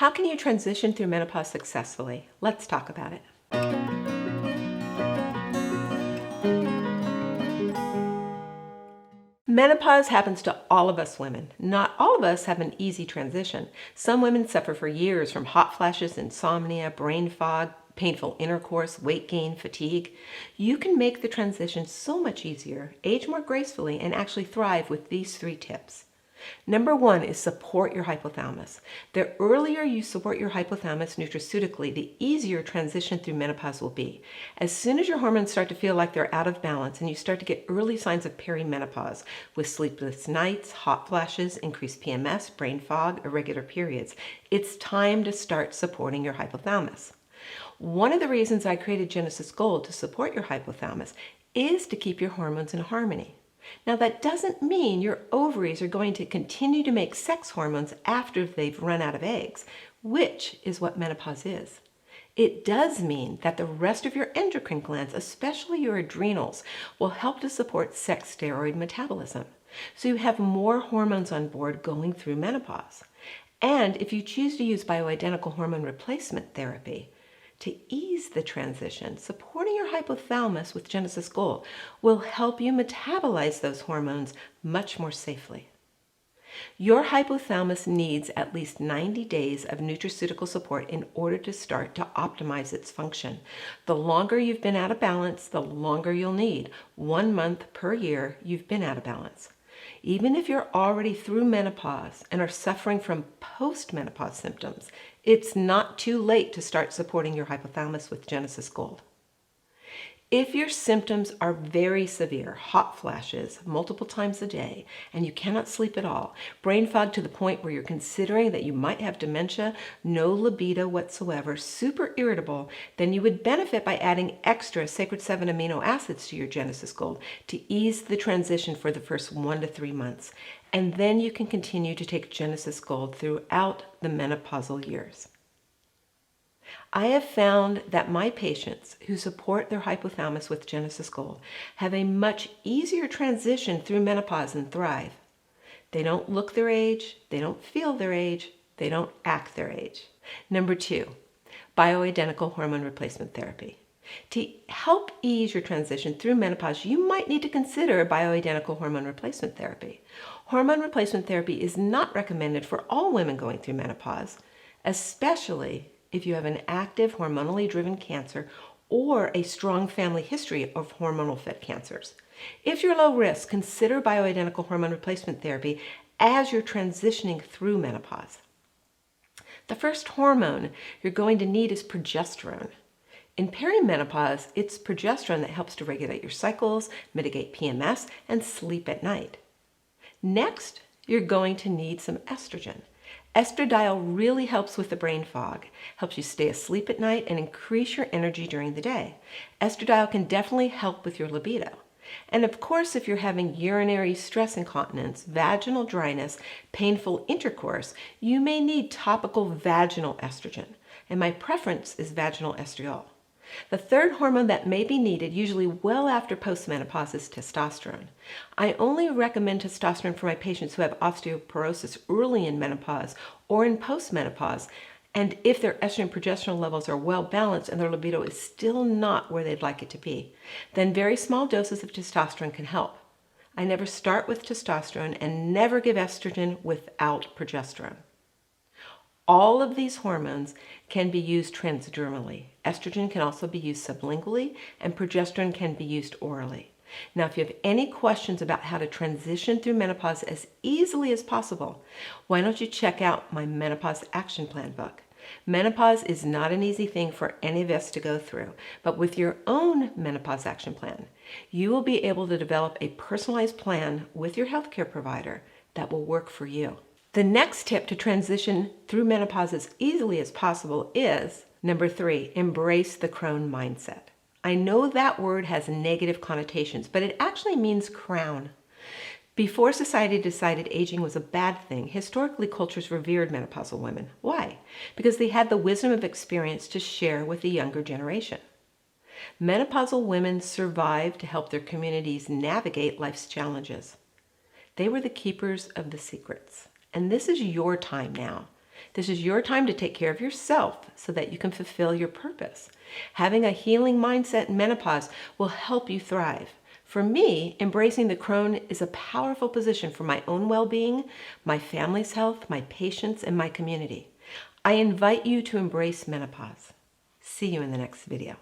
How can you transition through menopause successfully? Let's talk about it. Menopause happens to all of us women. Not all of us have an easy transition. Some women suffer for years from hot flashes, insomnia, brain fog, painful intercourse, weight gain, fatigue. You can make the transition so much easier, age more gracefully, and actually thrive with these 3 tips. Number 1 is support your hypothalamus. The earlier you support your hypothalamus nutraceutically, the easier transition through menopause will be. As soon as your hormones start to feel like they're out of balance and you start to get early signs of perimenopause with sleepless nights, hot flashes, increased PMS, brain fog, irregular periods, it's time to start supporting your hypothalamus. One of the reasons I created Genesis Gold to support your hypothalamus is to keep your hormones in harmony. Now, that doesn't mean your ovaries are going to continue to make sex hormones after they've run out of eggs, which is what menopause is. It does mean that the rest of your endocrine glands, especially your adrenals, will help to support sex steroid metabolism. So you have more hormones on board going through menopause. And if you choose to use bioidentical hormone replacement therapy, to ease the transition, supporting your hypothalamus with Genesis Gold will help you metabolize those hormones much more safely. Your hypothalamus needs at least 90 days of nutraceutical support in order to start to optimize its function. The longer you've been out of balance, the longer you'll need. 1 month per year you've been out of balance. Even if you're already through menopause and are suffering from postmenopause symptoms, it's not too late to start supporting your hypothalamus with Genesis Gold. If your symptoms are very severe, hot flashes multiple times a day, and you cannot sleep at all, brain fog to the point where you're considering that you might have dementia, no libido whatsoever, super irritable, then you would benefit by adding extra Sacred 7 amino acids to your Genesis Gold to ease the transition for the first 1 to 3 months. And then you can continue to take Genesis Gold throughout the menopausal years. I have found that my patients who support their hypothalamus with Genesis Gold have a much easier transition through menopause and thrive. They don't look their age, they don't feel their age, they don't act their age. Number 2, bioidentical hormone replacement therapy. To help ease your transition through menopause, you might need to consider bioidentical hormone replacement therapy. Hormone replacement therapy is not recommended for all women going through menopause, especially if you have an active hormonally driven cancer or a strong family history of hormonal fit cancers. If you're low risk, consider bioidentical hormone replacement therapy as you're transitioning through menopause. The first hormone you're going to need is progesterone. In perimenopause, it's progesterone that helps to regulate your cycles, mitigate PMS, and sleep at night. Next, you're going to need some estrogen. Estradiol really helps with the brain fog, helps you stay asleep at night and increase your energy during the day. Estradiol can definitely help with your libido. And of course, if you're having urinary stress incontinence, vaginal dryness, painful intercourse, you may need topical vaginal estrogen. And my preference is vaginal estriol. The third hormone that may be needed, usually well after postmenopause, is testosterone. I only recommend testosterone for my patients who have osteoporosis early in menopause or in postmenopause, and if their estrogen and progesterone levels are well balanced and their libido is still not where they'd like it to be, then very small doses of testosterone can help. I never start with testosterone and never give estrogen without progesterone. All of these hormones can be used transdermally. Estrogen can also be used sublingually, and progesterone can be used orally. Now, if you have any questions about how to transition through menopause as easily as possible, why don't you check out my Menopause Action Plan book? Menopause is not an easy thing for any of us to go through, but with your own Menopause Action Plan, you will be able to develop a personalized plan with your healthcare provider that will work for you. The next tip to transition through menopause as easily as possible is, number 3, embrace the Crone mindset. I know that word has negative connotations, but it actually means crown. Before society decided aging was a bad thing, historically cultures revered menopausal women. Why? Because they had the wisdom of experience to share with the younger generation. Menopausal women survived to help their communities navigate life's challenges. They were the keepers of the secrets. And this is your time now This is your time to take care of yourself so that you can fulfill your purpose. Having a healing mindset in menopause will help you thrive. For me, embracing the Crone is a powerful position for my own well-being, my family's health, my patients, and my community. I invite you to embrace menopause. See you in the next video.